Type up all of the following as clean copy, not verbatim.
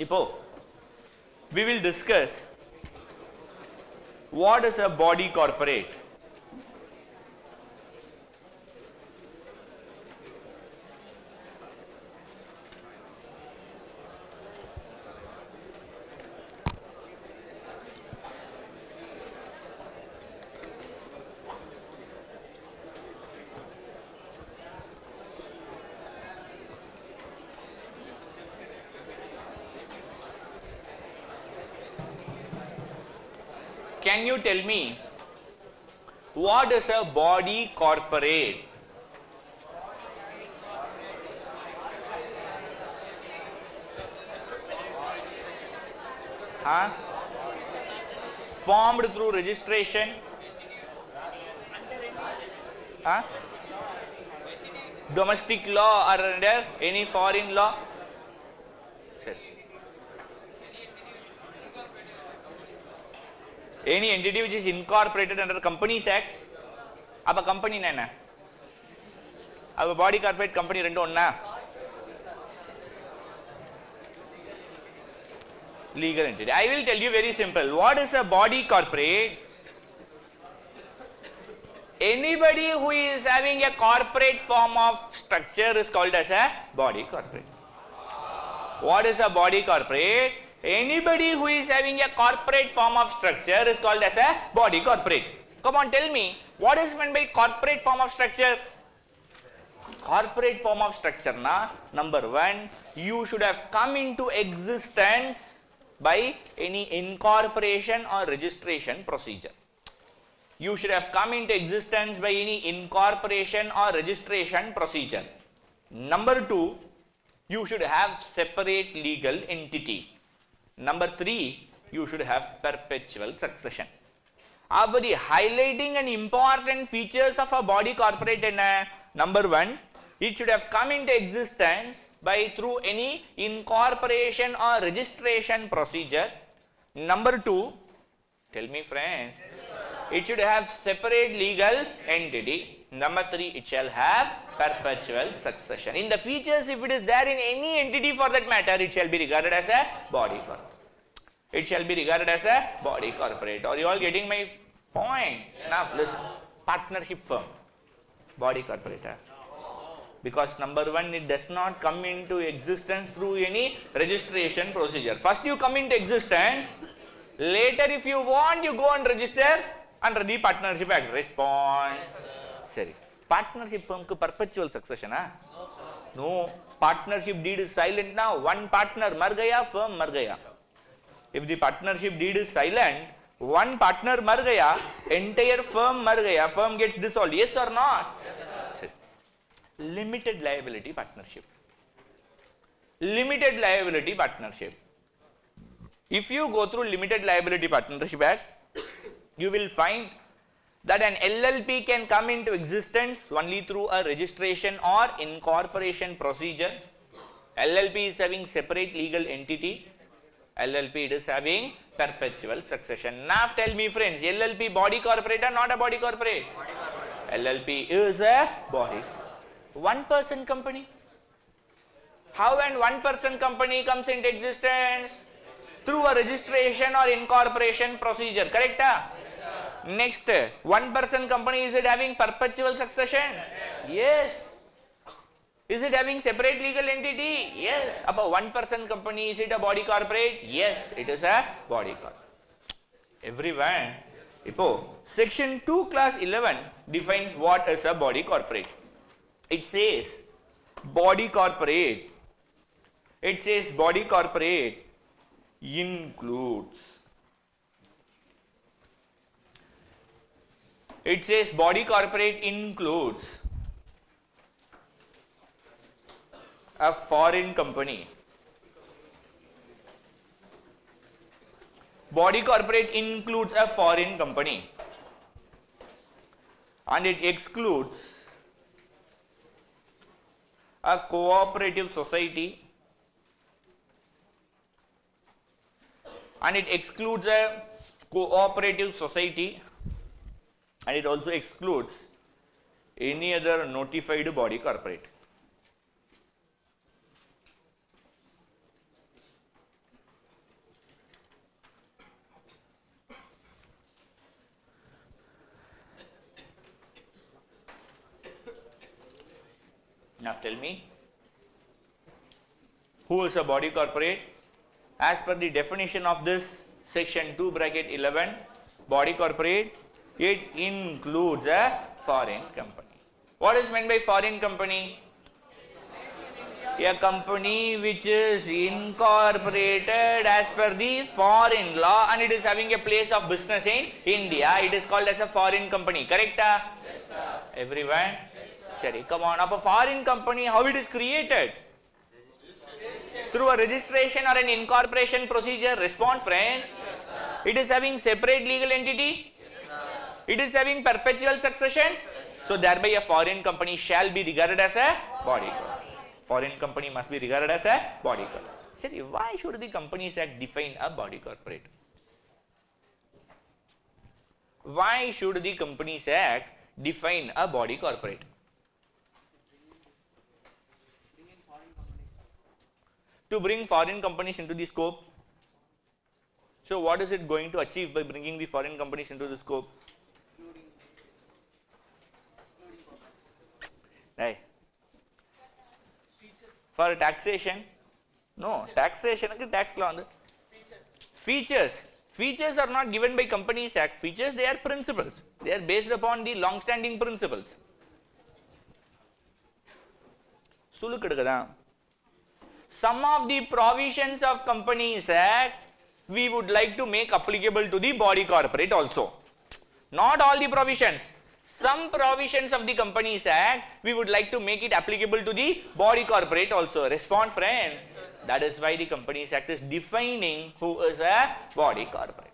இப்போ we will discuss what is a body corporate. Can you tell me what is a body corporate? Huh? Formed through registration? Huh? Domestic law or under any foreign law? Any entity which is incorporated under Companies Act. Appa company na enna? Appa body corporate company rendu onna? Legal entity. I will tell you very simple. What is a body corporate? Anybody who is having a corporate form of structure is called as a body corporate. What is a body corporate? Anybody who is having a corporate form of structure is called as a body corporate. Come on, tell me, what is meant by corporate form of structure? Corporate form of structure na, number one, you should have come into existence by any incorporation or registration procedure. You should have come into existence by any incorporation or registration procedure. Number two, you should have separate legal entity. Number three, you should have perpetual succession. Abadi highlighting an important features of a body corporate in number one, it should have come into existence by through any incorporation or registration procedure. Number two, tell me friends, it should have separate legal entity. Number three, it shall have perpetual succession. In the features, if it is there in any entity for that matter, it shall be regarded as a body corporate. It shall be regarded as a body corporate. Are you all getting my point? Now listen, partnership firm, body corporate. Because number one, it does not come into existence through any registration procedure. First you come into existence, later if you want, you go and register under the Partnership Act. Response. Sorry. Partnership firm ku perpetual succession, huh? No. Partnership deed is silent now. One partner mar gaya, firm mar gaya. If the partnership deed is silent, one partner mar gaya, entire firm mar gaya, firm gets dissolved. Yes or not? Yes, limited liability partnership. Limited liability partnership. If you go through Limited Liability Partnership Act, you will find that an LLP can come into existence only through a registration or incorporation procedure. LLP is having separate legal entity. LLP is having perpetual succession. Now tell me friends, LLP body corporate or not a body corporate? Body corporate. LLP is a body. One person company. How and one person company comes into existence? Through a registration or incorporation procedure. Correct? Next, one person company, is it having perpetual succession? Yes. Is it having separate legal entity? Yes. About one person company, is it a body corporate? Yes, it is a body corporate. Everyone, section 2 class 11 defines what is a body corporate. It says body corporate. It says body corporate includes. It says body corporate includes a foreign company. Body corporate includes a foreign company and it excludes a cooperative society and it excludes a cooperative society and it also excludes any other notified body corporate. Now tell me, who is a body corporate? As per the definition of this section 2 bracket 11, body corporate, it includes a foreign company. What is meant by foreign company? A company which is incorporated as per the foreign law and it is having a place of business in India. It is called as a foreign company. Correct? Yes, sir. Everyone? Yes, sir. Sorry, come on. Now, a foreign company, how it is created? Through a registration or an incorporation procedure. Respond, friends. Yes, sir. It is having separate legal entity. Yes, sir. It is having perpetual succession. So thereby a foreign company shall be regarded as a body corporate. Foreign company must be regarded as a body corporate. Why should the Companies Act define a body corporate? Why should the Companies Act define a body corporate? To bring foreign companies into the scope. So what is it going to achieve by bringing the foreign companies into the scope? Right. For taxation? No, taxation is tax law. Features. Features are not given by Companies Act. Features, they are principles. They are based upon the long-standing principles. Some of the provisions of Companies Act we would like to make applicable to the body corporate also. Not all the provisions. Some provisions of the Companies Act we would like to make it applicable to the body corporate also. Respond, friends. That is why the Companies Act is defining who is a body corporate.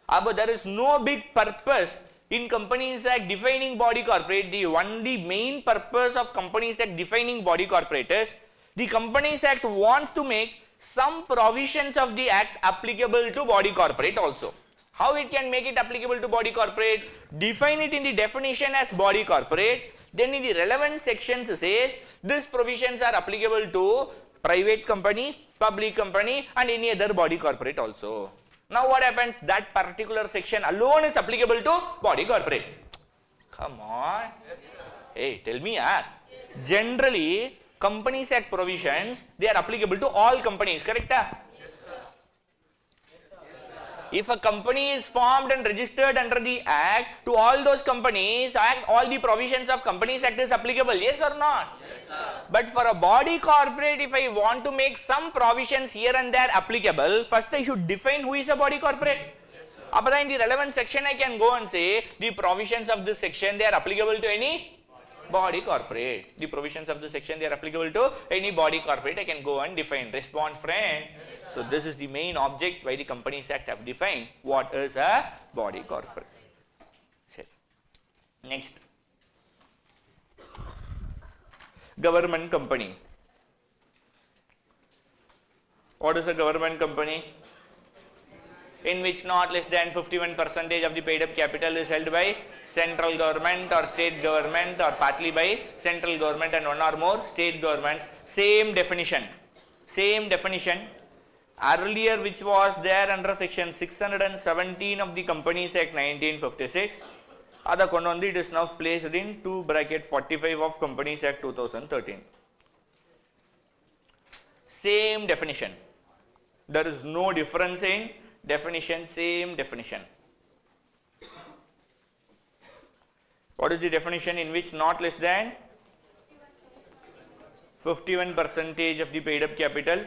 But there is no big purpose in Companies Act defining body corporate. The only main purpose of Companies Act defining body corporate is the Companies Act wants to make some provisions of the Act applicable to body corporate also. How it can make it applicable to body corporate? Define it in the definition as body corporate. Then in the relevant sections says these provisions are applicable to private company, public company and any other body corporate also. Now what happens? That particular section alone is applicable to body corporate. Come on. Yes, sir. Hey, tell me. Generally, Companies Act provisions, they are applicable to all companies. Correct? If a company is formed and registered under the Act, to all those companies, all the provisions of Companies Act is applicable. Yes or not? Yes, sir. But for a body corporate, if I want to make some provisions here and there applicable, first I should define who is a body corporate. Yes, in the relevant section, I can go and say the provisions of this section, they are applicable to any body corporate. The provisions of this section, they are applicable to any body corporate. I can go and define. Respond, friend. So this is the main object why the Companies Act have defined what is a body corporate. Next, government company. What is a government company? In which not less than 51% of the paid up capital is held by central government or state government or partly by central government and one or more state governments. Same definition. Same definition. Earlier which was there under section 617 of the Companies Act 1956. It is now placed in 2 bracket 45 of Companies Act 2013. Same definition. There is no difference in definition, same definition. What is the definition? In which not less than 51% of the paid up capital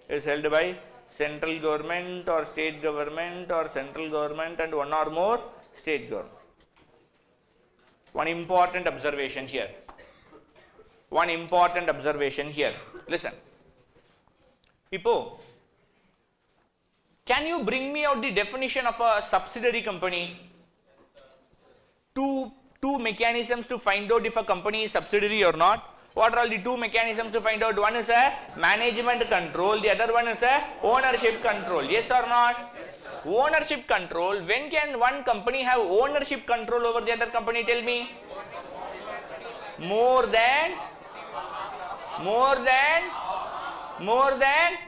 is held by central government or state government or central government and one or more state government. One important observation here. One important observation here. Listen. Hippo, can you bring me out the definition of a subsidiary company? Two mechanisms to find out if a company is subsidiary or not. What are all the two mechanisms to find out? One is a management control, the other one is a ownership control. Yes or not? Yes, sir. Ownership control. When can one company have ownership control over the other company? Tell me. More than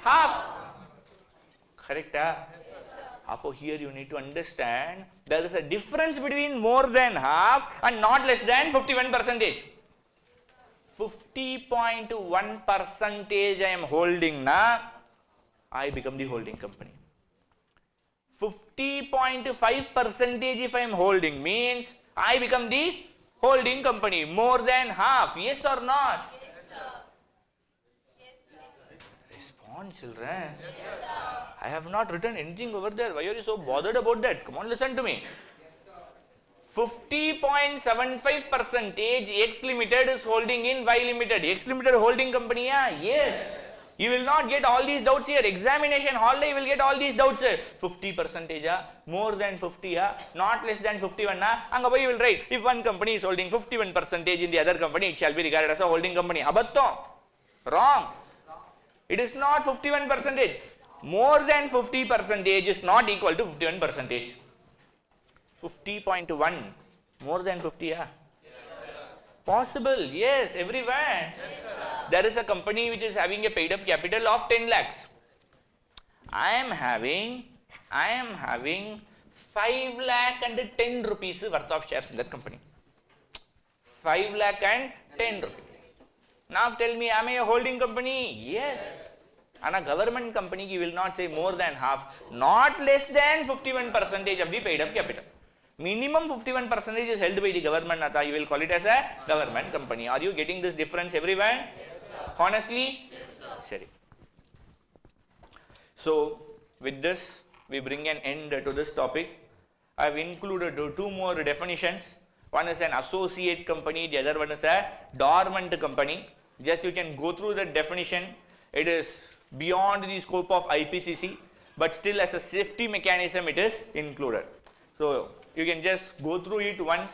half. Correct? Here you need to understand there is a difference between more than half and not less than 51%. 50.1% I am holding na, I become the holding company. 50.5% if I am holding means I become the holding company. More than half, yes or not? Yes, sir. Yes, sir. Respond, children. Yes, sir. I have not written anything over there. Why are you so bothered about that? Come on, listen to me. 50.75% X Limited is holding in Y Limited. X Limited holding company, yeah? Yes. You will not get all these doubts here. Examination hall you will get all these doubts. 50%, more than 50, not less than 51. Anga you will write, if one company is holding 51% in the other company, it shall be regarded as a holding company. Abatto. Wrong. It is not 51%. More than 50% is not equal to 51%. 50.1. More than 50, yeah? Yes. Possible, yes, everywhere. Yes, there is a company which is having a paid up capital of 10 lakhs. I am having 5 lakh and 10 rupees worth of shares in that company. 5 lakh and 10 rupees. Now tell me, am I a holding company? Yes. And a government company, you will not say more than half, not less than 51% of the paid up capital. Minimum 51% is held by the government, you will call it as a government company. Are you getting this difference everywhere? Yes, sir. Honestly? Yes, sir. Sorry. So, with this, we bring an end to this topic. I have included two more definitions. One is an associate company, the other one is a dormant company. Just you can go through the definition. It is beyond the scope of IPCC, but still as a safety mechanism it is included. So, you can just go through it once.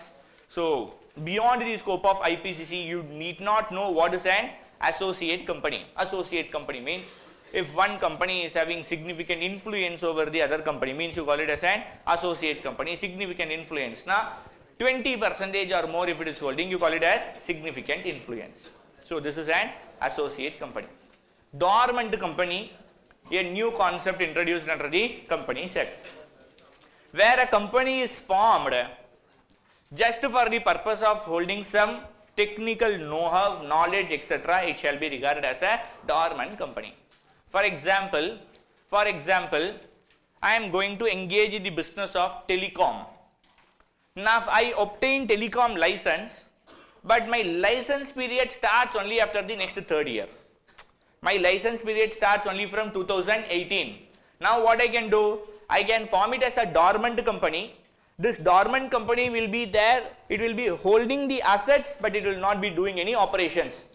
So, beyond the scope of IPCC, you need not know what is an associate company. Associate company means if one company is having significant influence over the other company, means you call it as an associate company. Significant influence. Now, 20% or more if it is holding, you call it as significant influence. So, this is an associate company. Dormant company, a new concept introduced under the Companies Act, where a company is formed just for the purpose of holding some technical know-how, knowledge, etc., it shall be regarded as a dormant company. For example, I am going to engage in the business of telecom. Now, if I obtain telecom license, but my license period starts only after the next third year. My license period starts only from 2018. Now, what I can do? I can form it as a dormant company. This dormant company will be there. It will be holding the assets, but it will not be doing any operations.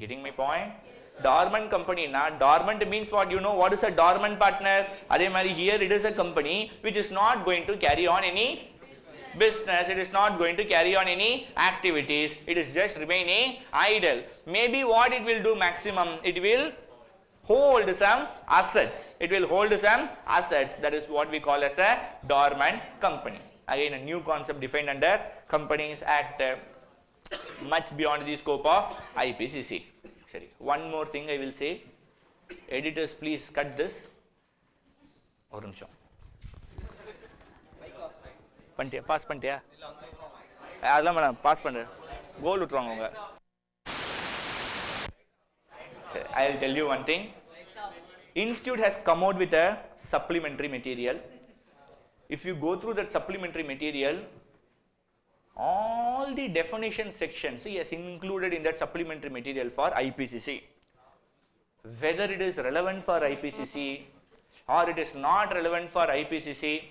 Getting my point? Yes, dormant company. Now, dormant means what? You know what is a dormant partner? Here it is a company which is not going to carry on any business. It is not going to carry on any activities. It is just remaining idle. Maybe what it will do maximum? It will hold some assets. It will hold some assets. That is what we call as a dormant company. Again, a new concept defined under Companies Act, much beyond the scope of IPCC. Sorry. One more thing I will say. Editors, please cut this. Or nimisham. Pantiya, pass pantiya. Adla madam, pass pantiya. Goal utruvaanga. I will tell you one thing. Institute has come out with a supplementary material. If you go through that supplementary material, all the definition sections is included in that supplementary material for IPCC. Whether it is relevant for IPCC or it is not relevant for IPCC,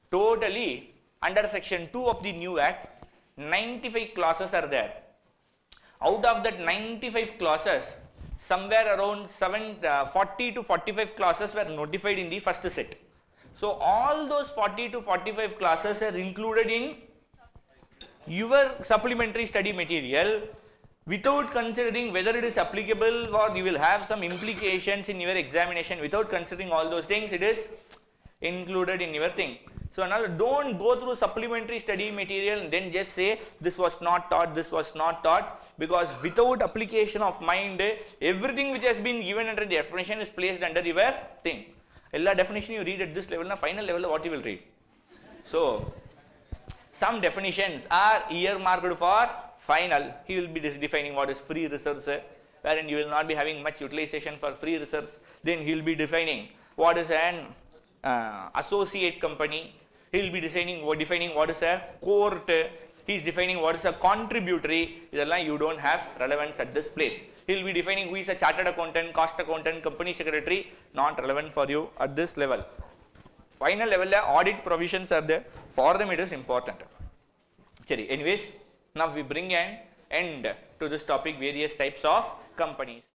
totally under section 2 of the new act, 95 clauses are there. Out of that 95 clauses, somewhere around 40 to 45 clauses were notified in the first set. So, all those 40 to 45 clauses are included in your supplementary study material without considering whether it is applicable or you will have some implications in your examination. Without considering all those things, it is included in your thing. So, now don't go through supplementary study material and then just say this was not taught, this was not taught, because without application of mind, everything which has been given under the definition is placed under your thing. All definition you read at this level, na final level what you will read. So, some definitions are earmarked for Final, he will be defining what is free reserves, wherein you will not be having much utilization for free reserves. Then he will be defining what is an associate company. He will be defining what is a court. He is defining what is a contributory. You don't have relevance at this place. He will be defining who is a chartered accountant, cost accountant, company secretary, not relevant for you at this level. Final level audit provisions are there. For them it is important. Anyways, now we bring an end to this topic, various types of companies.